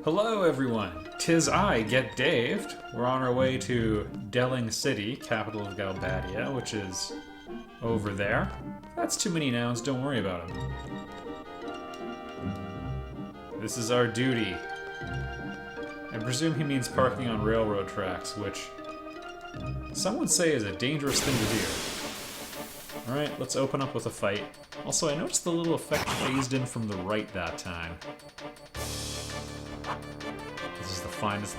Hello everyone, 'tis I, Get Daved. We're on our way to Delling City, capital of Galbadia, which is over there. That's too many nouns, don't worry about them. This is our duty. I presume he means parking on railroad tracks, which some would say is a dangerous thing to do. Alright, let's open up with a fight. Also, I noticed the little effect phased in from the right that time. This is the finest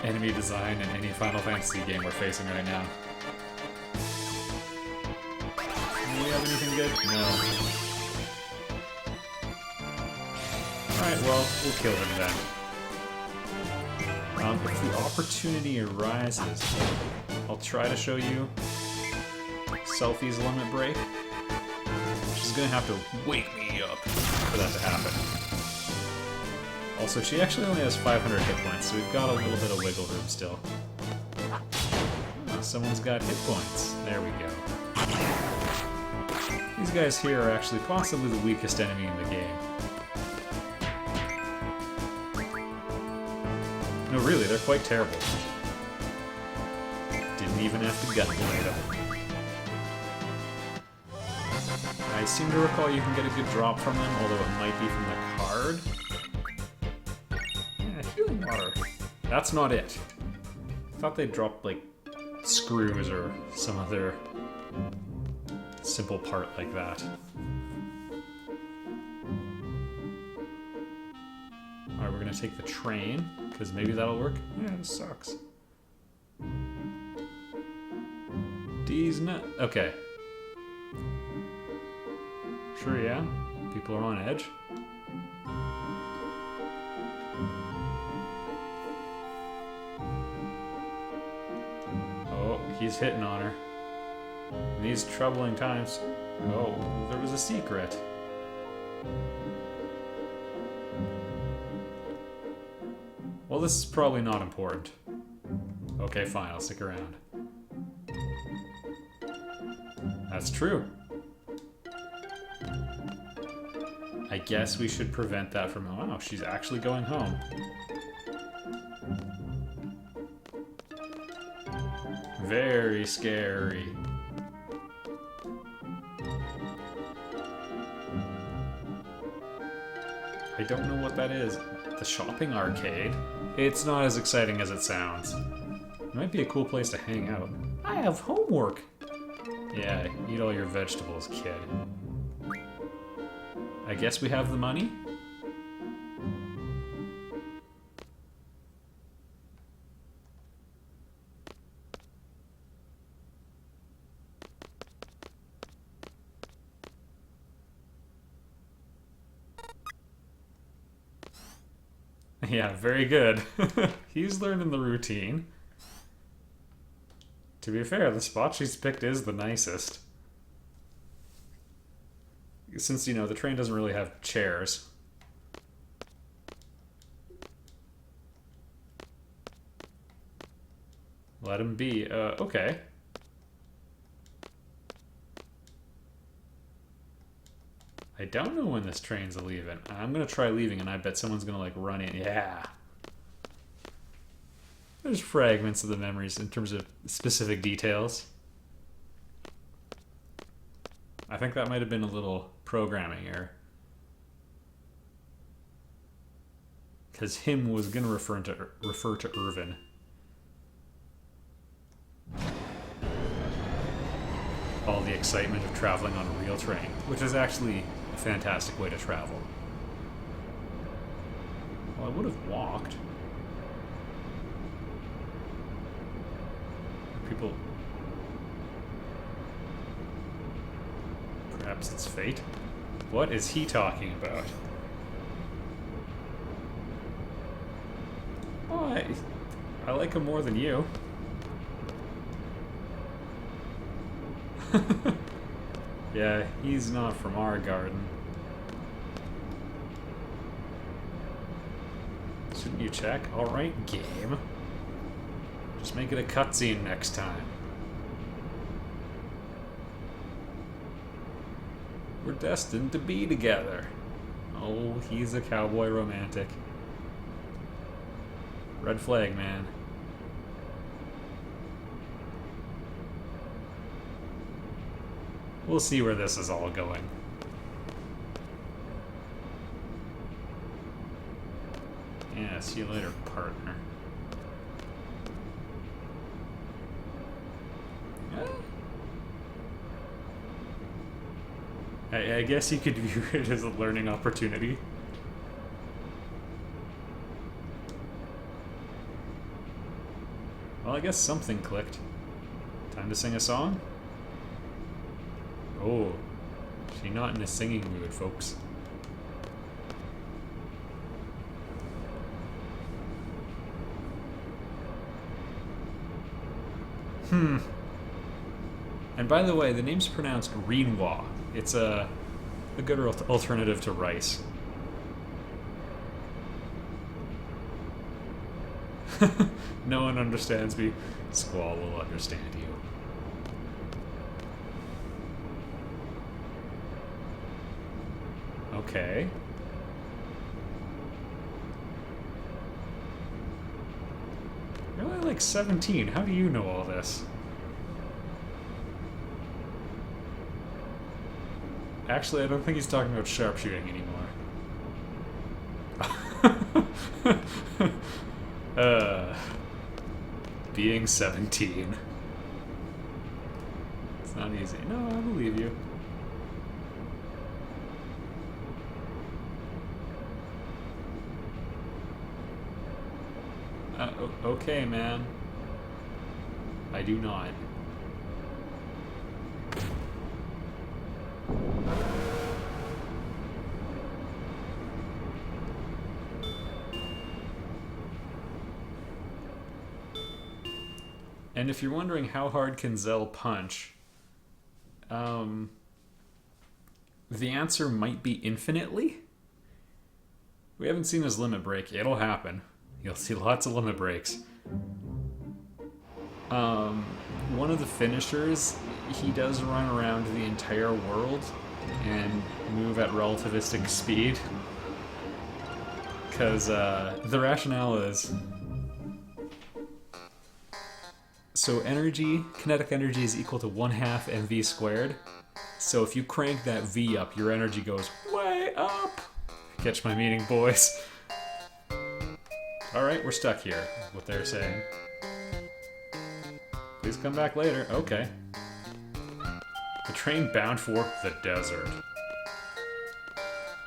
enemy design in any Final Fantasy game we're facing right now. Do we have anything good? No. Alright, well, we'll kill him then. If the opportunity arises, I'll try to show you Selphie's limit break. She's gonna have to wake me up for that to happen. Also, she actually only has 500 hit points, so we've got a little bit of wiggle room still. Oh, someone's got hit points. There we go. These guys here are actually possibly the weakest enemy in the game. No, really, they're quite terrible. Didn't even have to gunblade them. I seem to recall you can get a good drop from them, although it might be from the card. Healing water. That's not it. I thought they dropped, like, screws or some other simple part like that. Alright, we're gonna take the train, because maybe that'll work. Yeah, this sucks. D's not... Okay. Sure, yeah. People are on edge. He's hitting on her. In these troubling times. Oh, there was a secret. Well, this is probably not important. Okay, fine, I'll stick around. That's true. I guess we should prevent that from... Wow, she's actually going home. Very scary. I don't know what that is. The shopping arcade? It's not as exciting as it sounds. It might be a cool place to hang out. I have homework! Yeah, eat all your vegetables, kid. I guess we have the money? Yeah, very good. He's learning the routine. To be fair, the spot she's picked is the nicest. Since, you know, the train doesn't really have chairs. Let him be. Okay. I don't know when this train's leaving. I'm gonna try leaving, and I bet someone's gonna, like, run in. Yeah. There's fragments of the memories in terms of specific details. I think that might have been a little programming error. Because him was gonna refer to Irvine. All the excitement of traveling on a real train, which is actually a fantastic way to travel. Well, I would have walked. People... Perhaps it's fate? What is he talking about? Oh, I like him more than you. Yeah, he's not from our garden. Shouldn't you check? Alright, game. Just make it a cutscene next time. We're destined to be together. Oh, he's a cowboy romantic. Red flag, man. We'll see where this is all going. Yeah, see you later, partner. I guess you could view it as a learning opportunity. Well, I guess something clicked. Time to sing a song? Oh, she's not in a singing mood, folks. And by the way, the name's pronounced Renoir. It's a good alternative to rice. No one understands me. Squall will understand you. Okay. You're only like 17. How do you know all this? Actually, I don't think he's talking about sharpshooting anymore. Being 17. It's not easy. No, I believe you. Okay, man. I do not. And if you're wondering how hard can Zell punch, the answer might be infinitely. We haven't seen his limit break. It'll happen. You'll see lots of limit breaks. One of the finishers, he does run around the entire world and move at relativistic speed. Because the rationale is... So energy, kinetic energy is equal to 1/2 mv squared. So if you crank that v up, your energy goes way up. Catch my meaning, boys. Alright, we're stuck here, is what they're saying. Please come back later. Okay. The train bound for the desert.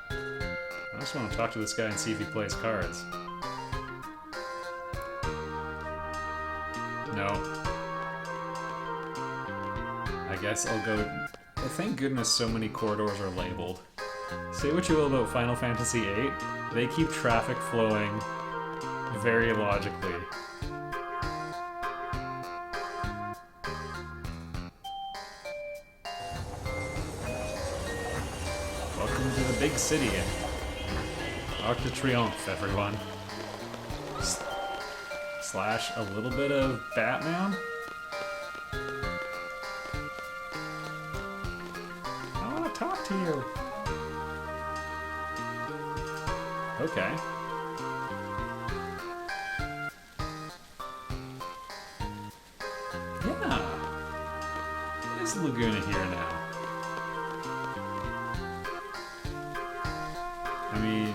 I just want to talk to this guy and see if he plays cards. No. I guess I'll go... Thank goodness so many corridors are labeled. Say what you will about Final Fantasy VIII, they keep traffic flowing very logically. Welcome to the big city. Arc de Triomphe, everyone. Slash a little bit of Batman. I want to talk to you. Okay. Yeah. There's Laguna here now. I mean,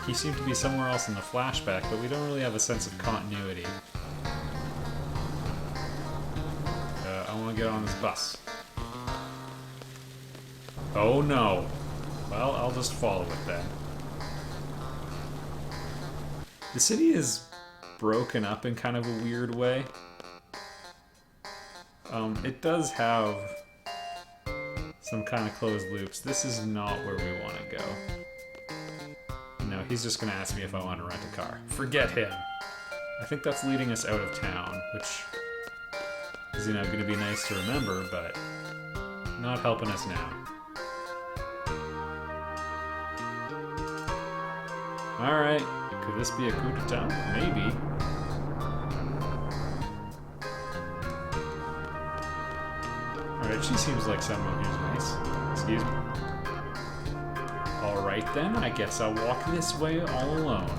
he seemed to be somewhere else in the flashback, but we don't really have a sense of continuity. I want to get on this bus. Oh no. Well, I'll just follow it then. The city is broken up in kind of a weird way. It does have some kind of closed loops. This is not where we want to go. No, he's just going to ask me if I want to rent a car. Forget him. I think that's leading us out of town, which is, going to be nice to remember, but not helping us now. Alright, could this be a coup d'etat? Maybe. Alright, she seems like someone who's nice. Excuse me. Alright then, I guess I'll walk this way all alone.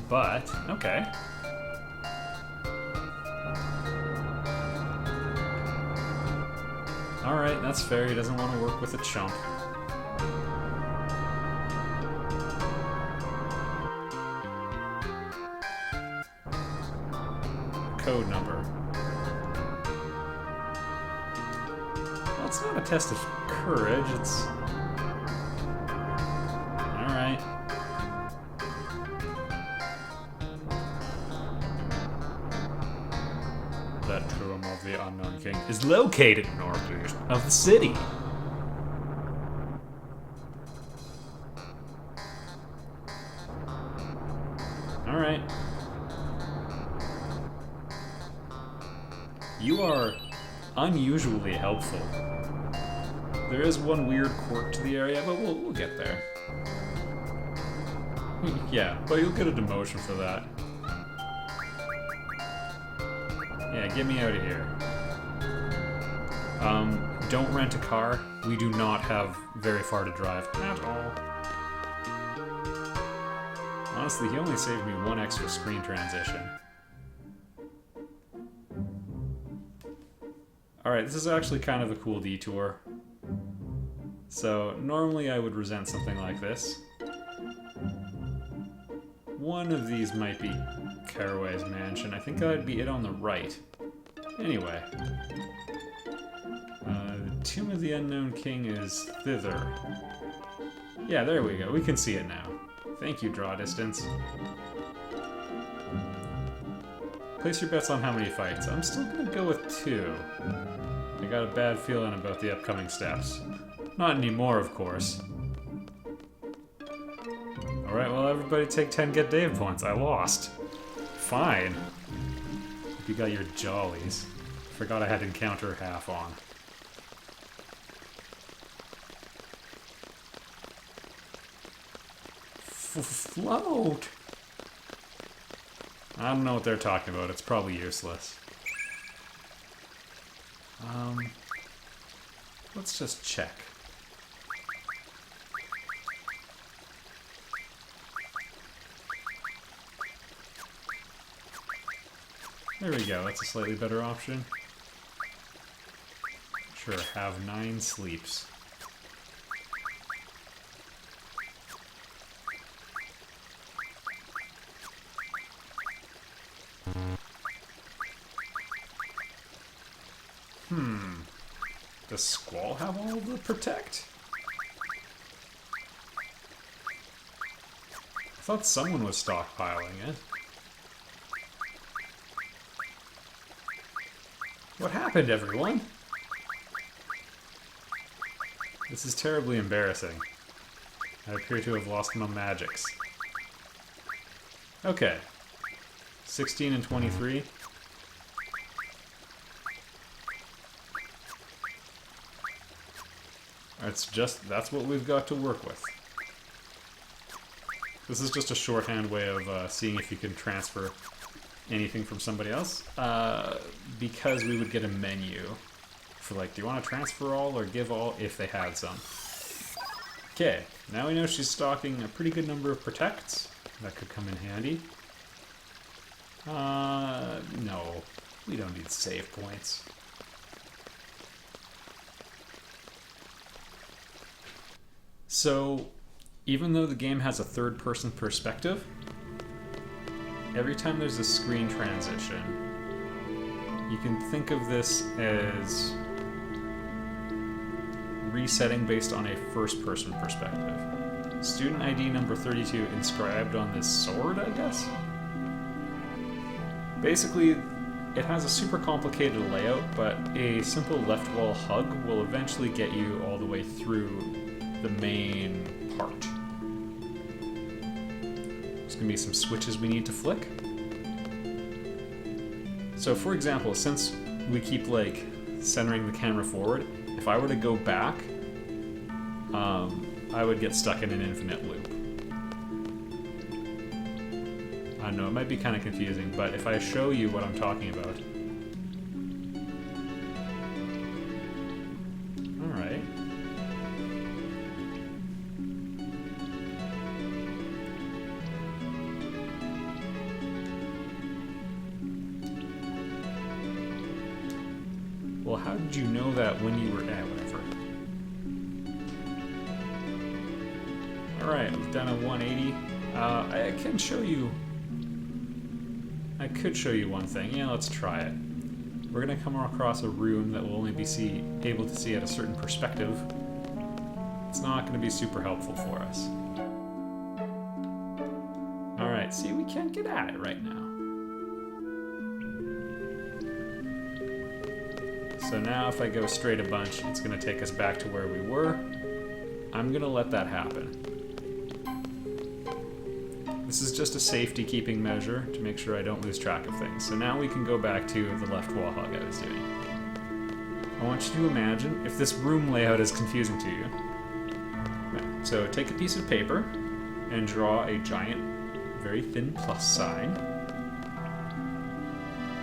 But, okay. Alright, that's fair. He doesn't want to work with a chump. Code number. Well, it's not a test of courage, it's... Alright. That tomb of the unknown king is located northeast of the city. Alright. You are unusually helpful. There is one weird quirk to the area, but we'll get there. Yeah, but you'll get a demotion for that. Yeah, get me out of here. Don't rent a car. We do not have very far to drive at all. Honestly, he only saved me one extra screen transition. Alright, this is actually kind of a cool detour. So, normally I would resent something like this. One of these might be Caraway's mansion. I think that'd be it on the right. Anyway. The Tomb of the Unknown King is thither. Yeah, there we go. We can see it now. Thank you, draw distance. Place your bets on how many fights. I'm still gonna go with 2. I got a bad feeling about the upcoming steps. Not anymore, of course. Alright, well, everybody take 10 Get Dave points. I lost. Fine. Hope you got your jollies. Forgot I had encounter half on. Float! I don't know what they're talking about. It's probably useless. Let's just check. There we go. That's a slightly better option. Sure, have 9 sleeps. Does Squall have all the protect? I thought someone was stockpiling it. What happened, everyone? This is terribly embarrassing. I appear to have lost my magics. Okay. 16 and 23. That's what we've got to work with. This is just a shorthand way of seeing if you can transfer anything from somebody else. Because we would get a menu for like, do you want to transfer all or give all if they had some. Okay, now we know she's stocking a pretty good number of protects. That could come in handy. No, we don't need save points. So, even though the game has a third-person perspective, every time there's a screen transition, you can think of this as resetting based on a first-person perspective. Student ID number 32 inscribed on this sword, I guess? Basically, it has a super complicated layout, but a simple left wall hug will eventually get you all the way through the main part. There's going to be some switches we need to flick. So for example, since we keep like centering the camera forward, if I were to go back, I would get stuck in an infinite loop. I know it might be kind of confusing, but if I show you what I'm talking about. Alright. Well, how did you know that when you were... whatever. Alright, we've done a 180. I can show you... I could show you one thing. Yeah, let's try it. We're gonna come across a room that we'll only be able to see at a certain perspective. It's not gonna be super helpful for us. Alright, see, we can't get at it right now. So now if I go straight a bunch, it's gonna take us back to where we were. I'm gonna let that happen. This is just a safety keeping measure to make sure I don't lose track of things. So now we can go back to the left wall hug I was doing. I want you to imagine if this room layout is confusing to you. So take a piece of paper and draw a giant, very thin plus sign.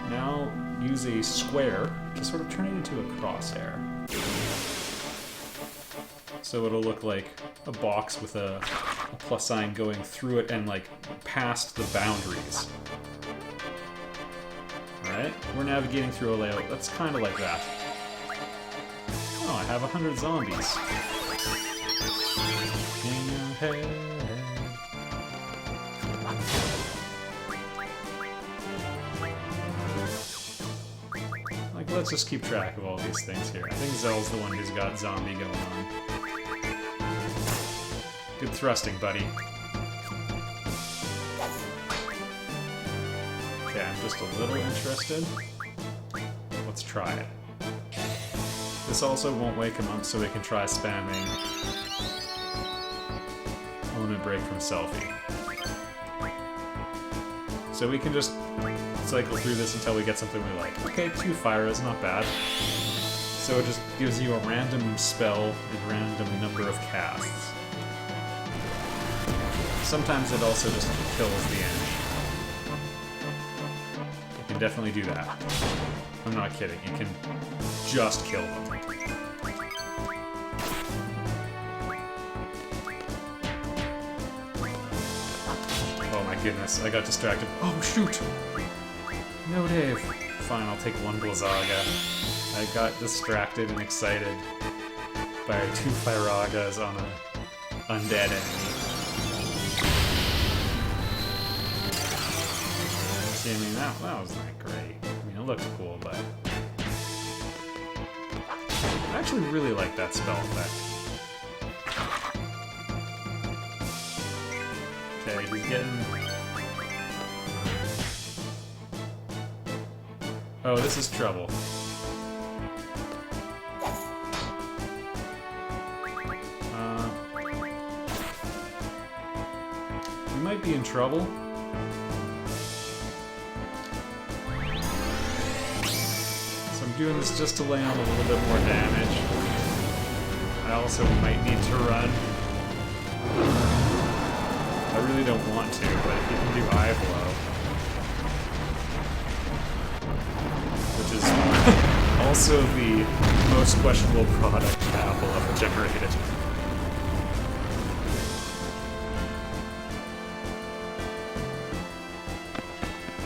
Now use a square to sort of turn it into a crosshair. So it'll look like a box with a plus sign going through it and like past the boundaries. Alright, we're navigating through a layout that's kind of like that. Oh, I have 100 zombies. In your head. Like, let's just keep track of all these things here. I think Zell's the one who's got zombie going on. Good thrusting, buddy. Okay, I'm just a little interested. Let's try it. This also won't wake him up, so we can try spamming element break from selfie. So we can just cycle through this until we get something we like. Okay, 2 fire is not bad. So it just gives you a random spell and random number of casts. Sometimes it also just kills the enemy. You can definitely do that. I'm not kidding, you can just kill them. Oh my goodness, I got distracted. Oh shoot! No, Dave. Fine, I'll take 1 Blizzaga. I got distracted and excited by 2 Firagas on an undead enemy. See, I mean, that was not great. I mean, it looked cool, but... I actually really like that spell effect. Okay, he's getting... Oh, this is trouble. We might be in trouble. So I'm doing this just to lay on a little bit more damage. I also might need to run. I really don't want to, but if you can do eye blow, which is also the most questionable product Apple ever generated.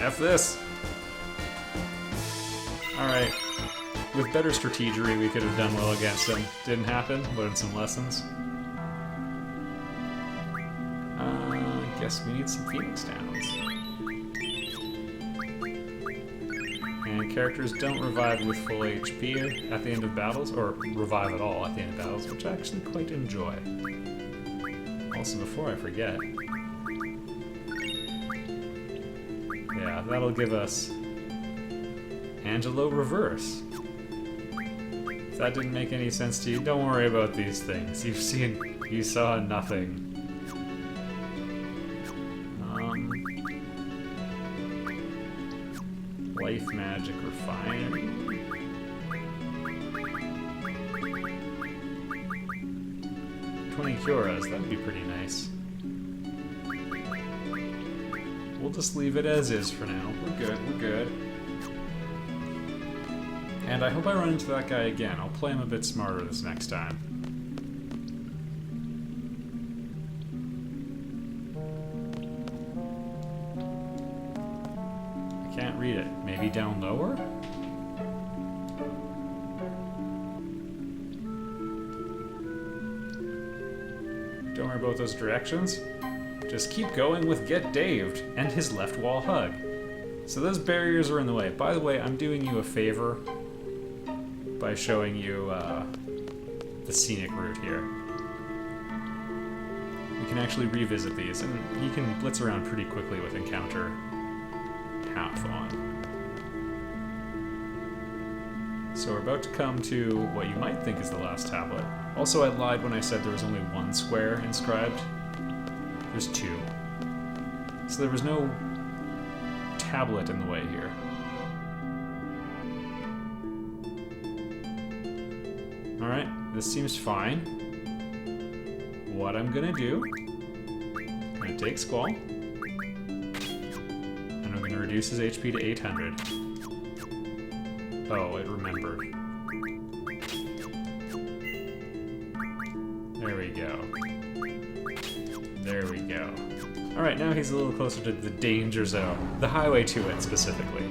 F this! Alright. With better strategery, we could have done well against him. Didn't happen. Learned some lessons. I guess we need some Phoenix Downs. And characters don't revive with full HP at the end of battles, or revive at all at the end of battles, which I actually quite enjoy. Also, before I forget... Yeah, that'll give us... Angelo Reverse. If that didn't make any sense to you, don't worry about these things. You saw nothing. Life Magic Refinery. Curas, that'd be pretty nice. We'll just leave it as is for now. We're good, we're good. And I hope I run into that guy again. I'll play him a bit smarter this next time. I can't read it. Maybe down lower? Don't worry about those directions. Just keep going with Get Daved and his left wall hug. So those barriers are in the way. By the way, I'm doing you a favor by showing you the scenic route here. We can actually revisit these, and you can blitz around pretty quickly with encounter half on. So we're about to come to what you might think is the last tablet. Also, I lied when I said there was only one square inscribed. There's two. So there was no tablet in the way here. Alright, this seems fine. What I'm gonna do, I'm gonna take Squall, and I'm gonna reduce his HP to 800. Oh, it remembered. There we go. There we go. Alright, now he's a little closer to the danger zone. The highway to it, specifically.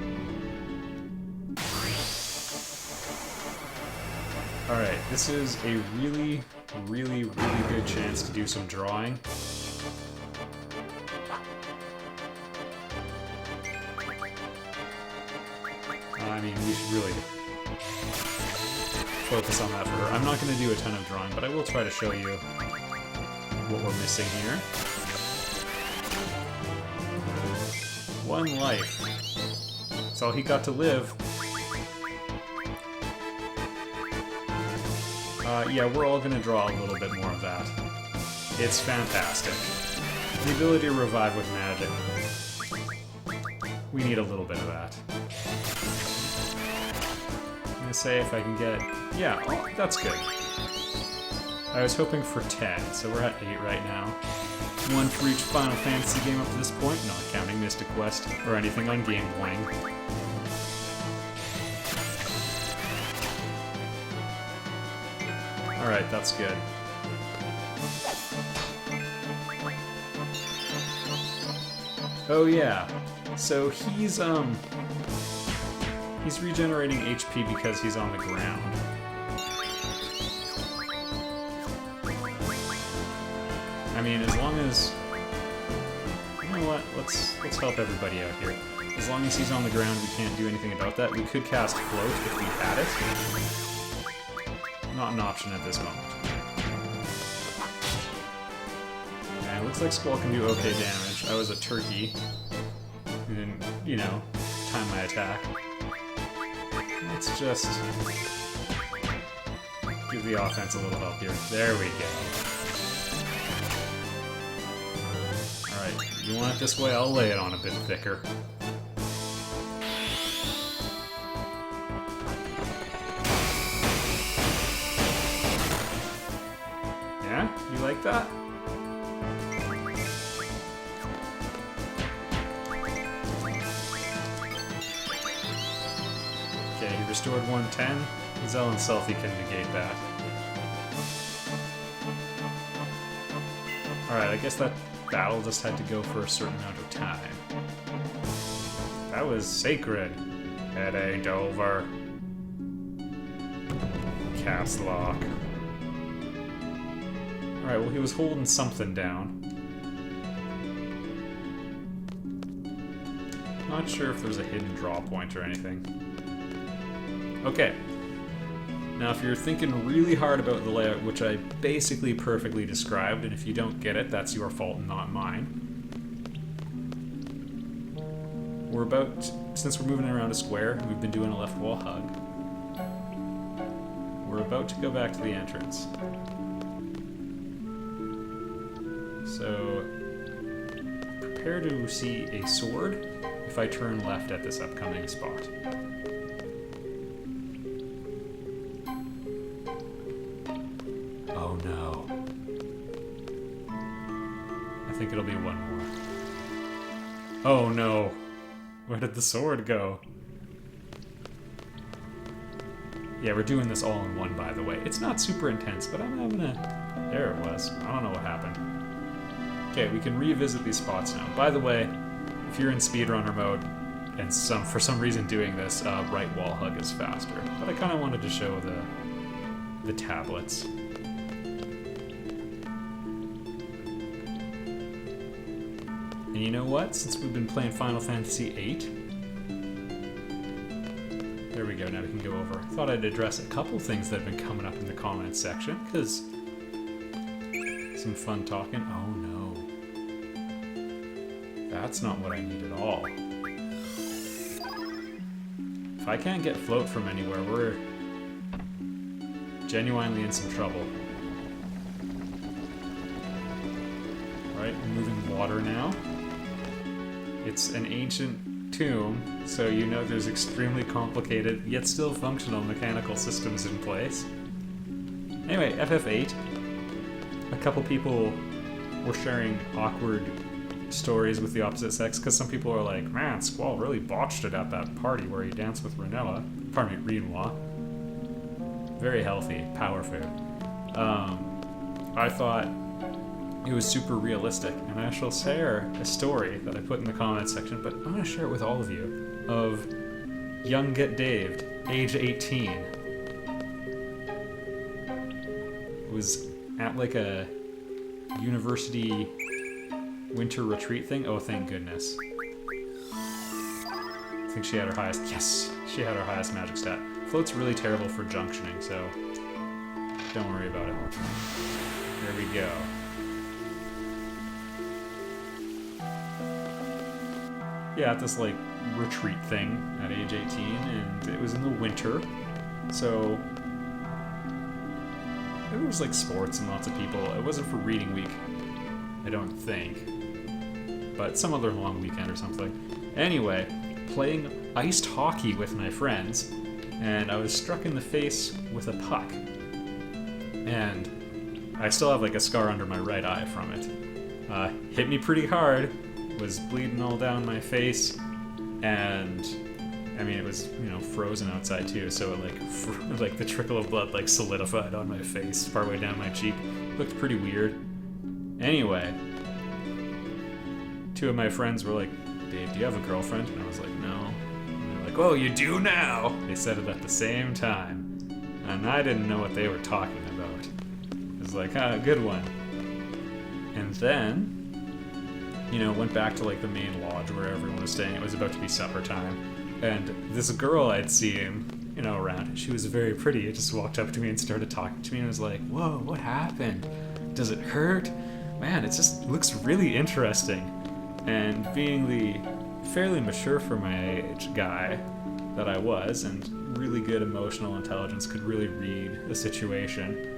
Alright, this is a really, really, really good chance to do some drawing. I mean, we should really focus on that for her. I'm not going to do a ton of drawing, but I will try to show you what we're missing here. One life. That's all he got to live. Yeah, we're all going to draw a little bit more of that. It's fantastic. The ability to revive with magic. We need a little bit of that. I'm going to say if I can get... Yeah, oh, that's good. I was hoping for 10, so we're at 8 right now. One for each Final Fantasy game up to this point, not counting Mystic Quest or anything on Game Boy. Alright, that's good. Oh yeah, so he's regenerating HP because he's on the ground. I mean, as long as... You know what, let's help everybody out here. As long as he's on the ground, we can't do anything about that. We could cast Float if we had it. Not an option at this moment. Yeah, it looks like Squall can do okay damage. I was a turkey. And then, you know, time my attack. Let's just give the offense a little help here. There we go. Alright, you want it this way? I'll lay it on a bit thicker. Yeah? You like that? Okay, he restored 110. Zell and Selfie can negate that. Alright, I guess that battle just had to go for a certain amount of time. That was sacred. It ain't over. Cast lock. Alright, well he was holding something down. Not sure if there's a hidden draw point or anything. Okay. Now if you're thinking really hard about the layout, which I basically perfectly described, and if you don't get it, that's your fault and not mine. We're about, since we're moving around a square, we've been doing a left wall hug. We're about to go back to the entrance. So, prepare to see a sword if I turn left at this upcoming spot. Oh no. I think it'll be one more. Oh no. Where did the sword go? Yeah, we're doing this all in one, by the way. It's not super intense, but I'm having a... There it was. I don't know what happened. Okay, we can revisit these spots now. By the way, if you're in speedrunner mode and for some reason doing this, right wall hug is faster. But I kind of wanted to show the tablets. And you know what? Since we've been playing Final Fantasy VIII, there we go, now we can go over. I thought I'd address a couple things that have been coming up in the comments section, because some fun talking. Oh no. That's not what I need at all. If I can't get float from anywhere, we're genuinely in some trouble. Right, moving water now. It's an ancient tomb, so you know there's extremely complicated, yet still functional mechanical systems in place. Anyway, FF8. A couple people were sharing awkward stories with the opposite sex, because some people are like, man, Squall really botched it at that party where he danced with Renoa. Pardon me, Renoir. Very healthy, power food. I thought it was super realistic, and I shall share a story that I put in the comments section, but I'm going to share it with all of you, of young Get Daved, age 18. It was at like a university winter retreat thing. Oh, thank goodness. I think she had her highest, yes, she had her highest magic stat. Float's really terrible for junctioning, so don't worry about it. There we go. Yeah, at this like retreat thing at age 18, and it was in the winter, so it was like sports and lots of people. It wasn't for reading week, I don't think, but some other long weekend or something. Anyway, playing iced hockey with my friends, and I was struck in the face with a puck, and I still have like a scar under my right eye from it. Hit me pretty hard, was bleeding all down my face, and I mean, it was, you know, frozen outside too, so it like the trickle of blood like solidified on my face partway down my cheek. Looked pretty weird. Anyway, two of my friends were like, Dave, do you have a girlfriend? And I was like, no. And they're like, oh, you do now! They said it at the same time, and I didn't know what they were talking about. I was like, ah, good one. And then, you know, went back to like the main lodge where everyone was staying. It was about to be supper time, and this girl I'd seen, you know, around, she was very pretty. It just walked up to me and started talking to me, and was like, whoa, what happened? Does it hurt? Man, it just looks really interesting. And being the fairly mature for my age guy that I was, and really good emotional intelligence, could really read the situation,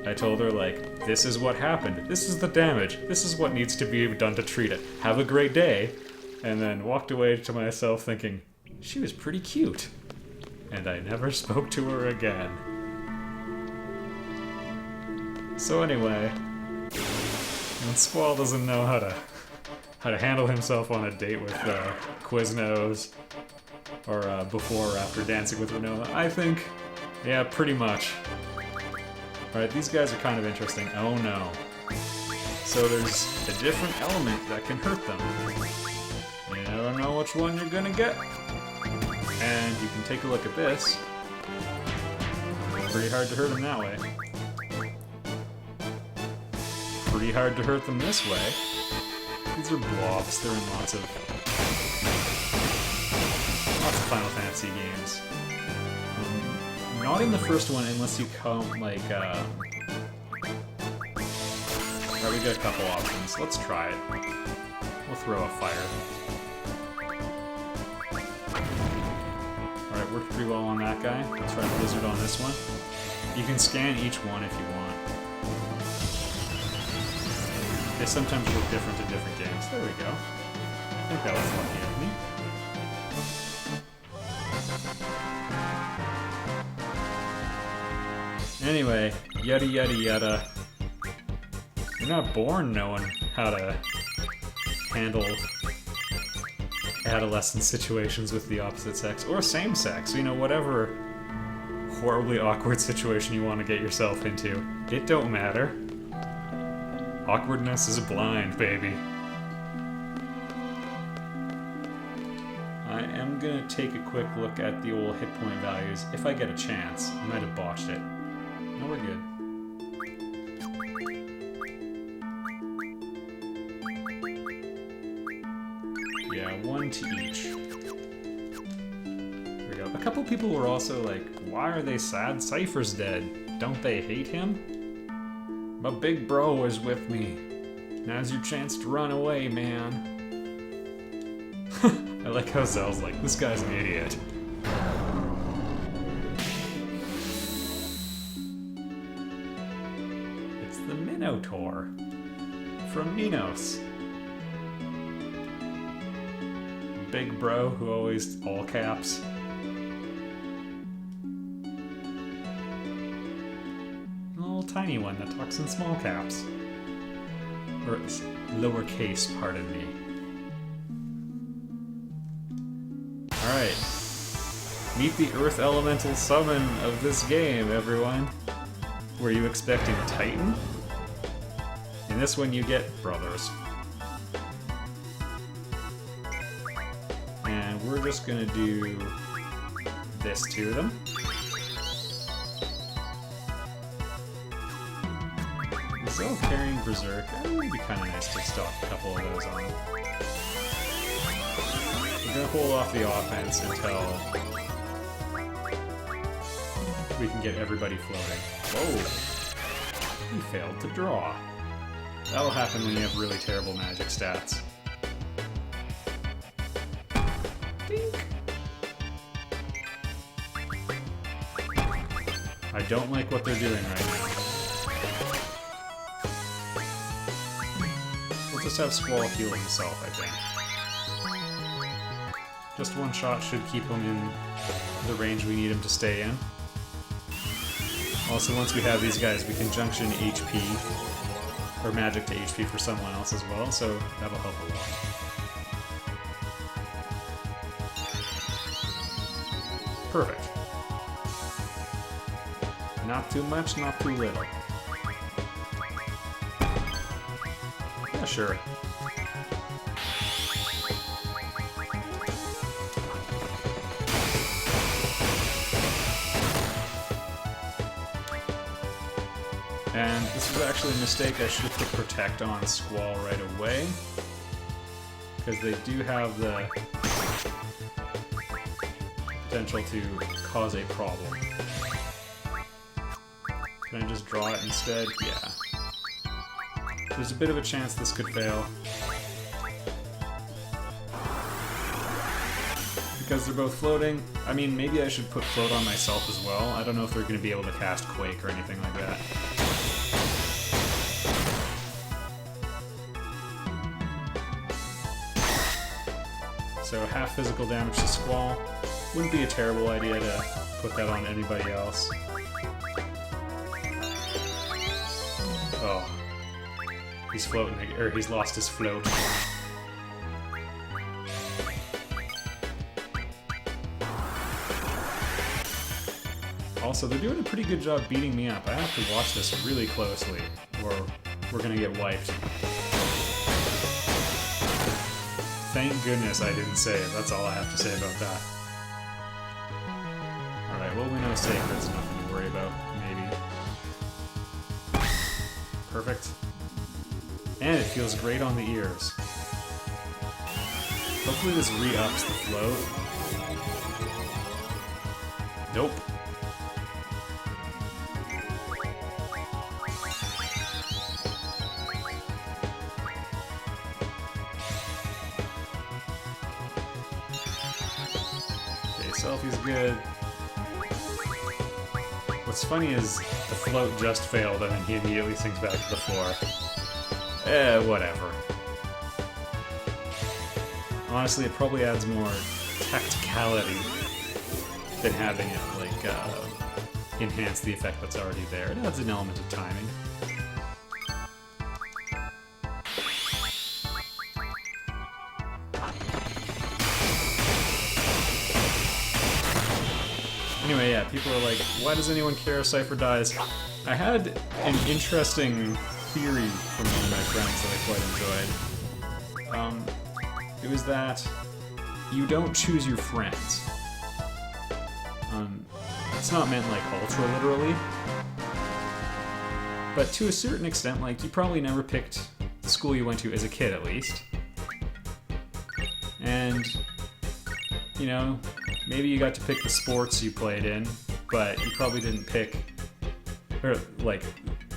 I told her, like, this is what happened, this is the damage, this is what needs to be done to treat it. Have a great day. And then walked away to myself thinking, she was pretty cute. And I never spoke to her again. So anyway, when Squall doesn't know how to handle himself on a date with Quiznos, or before or after dancing with Renoa, I think, yeah, pretty much. Alright, these guys are kind of interesting. Oh no. So there's a different element that can hurt them. You never know which one you're gonna get. And you can take a look at this. Pretty hard to hurt them that way. Pretty hard to hurt them this way. These are blobs, they're in lots of Final Fantasy games. Not in the first one unless you come, like, Alright, we got a couple options. Let's try it. We'll throw a fire. Alright, worked pretty well on that guy. Let's try Blizzard on this one. You can scan each one if you want. They sometimes look different in different games. There we go. I think that was lucky of me. Anyway, yada yada yada. You're not born knowing how to handle adolescent situations with the opposite sex, or same sex, you know, whatever horribly awkward situation you want to get yourself into. It don't matter. Awkwardness is blind, baby. I am gonna take a quick look at the old hit point values if I get a chance. I might have botched it. No, we're good. 1 to each. There we go. A couple people were also like, why are they sad Cypher's dead? Don't they hate him? My big bro is with me. Now's your chance to run away, man. I like how Zell's like, this guy's an idiot. It's the Minotaur from Minos. Big bro who always all caps. A little tiny one that talks in small caps. Or lowercase, pardon me. Alright. Meet the Earth Elemental Summon of this game, everyone. Were you expecting Titan? In this one you get brothers. And we're just gonna do this to them. Instead of carrying Berserk, it would be kind of nice to stock a couple of those on. We're gonna hold off the offense until we can get everybody floating. Whoa! He failed to draw. That'll happen when you have really terrible magic stats. Dink. I don't like what they're doing right now. We'll just have Squall heal himself, I think. Just one shot should keep him in the range we need him to stay in. Also, once we have these guys, we can junction HP, or magic to HP for someone else as well, so that'll help a lot. Perfect. Not too much, not too little. Yeah, sure. And this was actually a mistake. I should have put Protect on Squall right away, because they do have the potential to cause a problem. Can I just draw it instead? Yeah. There's a bit of a chance this could fail. Because they're both floating. I mean, maybe I should put Float on myself as well. I don't know if they're going to be able to cast Quake or anything like that. So half physical damage to Squall. Wouldn't be a terrible idea to put that on anybody else. Oh. He's floating, or he's lost his float. Also, they're doing a pretty good job beating me up. I have to watch this really closely, or we're gonna get wiped. Thank goodness I didn't save. That's all I have to say about that. Alright, well, we know Sacred's nothing to worry about, maybe. Perfect. And it feels great on the ears. Hopefully this re-ups the float. Nope. Selfie's good. What's funny is the float just failed and then he immediately sinks back to the floor. Whatever. Honestly, it probably adds more tacticality than having it, like, enhance the effect that's already there. It adds an element of timing. Anyway, yeah, people are like, why does anyone care if Cypher dies? I had an interesting theory from one of my friends that I quite enjoyed. It was that you don't choose your friends. It's not meant, like, ultra-literally. But to a certain extent, like, you probably never picked the school you went to as a kid, at least. And And, you know, maybe you got to pick the sports you played in, but you probably didn't pick, or like,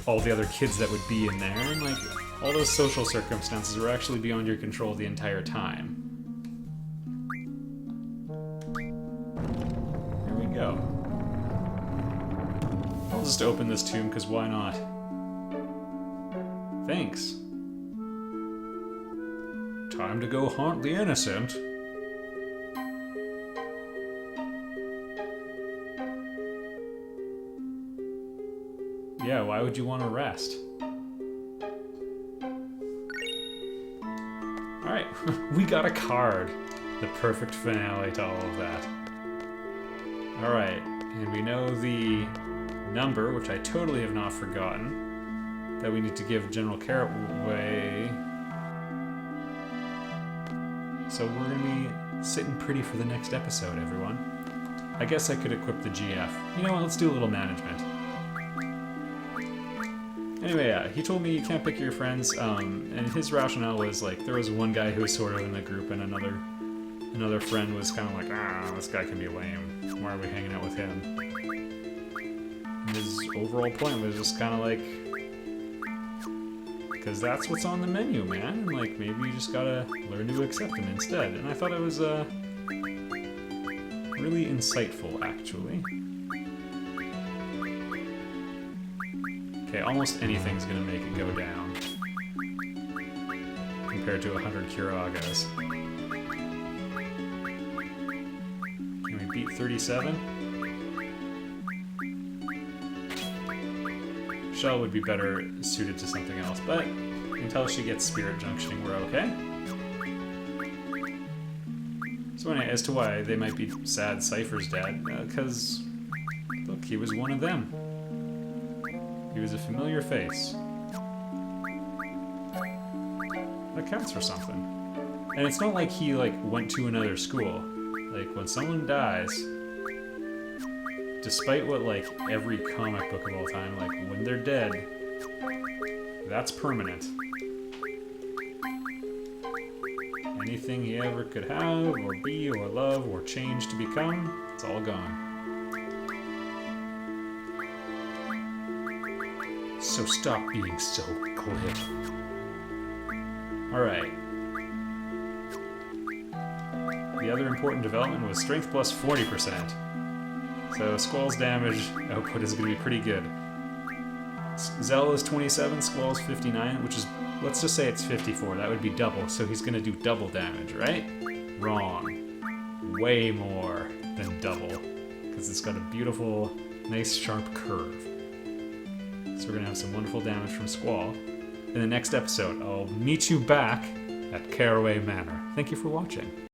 all the other kids that would be in there, and like, all those social circumstances were actually beyond your control the entire time. Here we go. I'll just open this tomb, because why not? Thanks. Time to go haunt the innocent. Yeah, why would you want to rest? Alright, we got a card. The perfect finale to all of that. Alright, and we know the number, which I totally have not forgotten, that we need to give General Caraway. So we're going to be sitting pretty for the next episode, everyone. I guess I could equip the GF. You know what, let's do a little management. Anyway, yeah, he told me you can't pick your friends, and his rationale was like, there was one guy who was sort of in the group, and another friend was kind of like, this guy can be lame. Why are we hanging out with him? And his overall point was just kind of like, because that's what's on the menu, man, and like, maybe you just gotta learn to accept them instead. And I thought it was, really insightful, actually. Okay, almost anything's gonna make it go down. Compared to 100 Kiragas. Can we beat 37? Shell would be better suited to something else, but until she gets Spirit Junctioning, we're okay. So anyway, as to why they might be sad Cypher's dead, because, look, he was one of them. He was a familiar face. That counts for something. And it's not like he, like, went to another school. Like, when someone dies, despite what, like, every comic book of all time, like, when they're dead, that's permanent. Anything he ever could have, or be, or love, or change to become, it's all gone. So stop being so glib. Alright. The other important development was strength plus 40%. So Squall's damage output is going to be pretty good. Zell is 27, Squall's 59, which is, let's just say it's 54. That would be double, so he's going to do double damage, right? Wrong. Way more than double. Because it's got a beautiful, nice, sharp curve. So we're going to have some wonderful damage from Squall. In the next episode, I'll meet you back at Caraway Manor. Thank you for watching.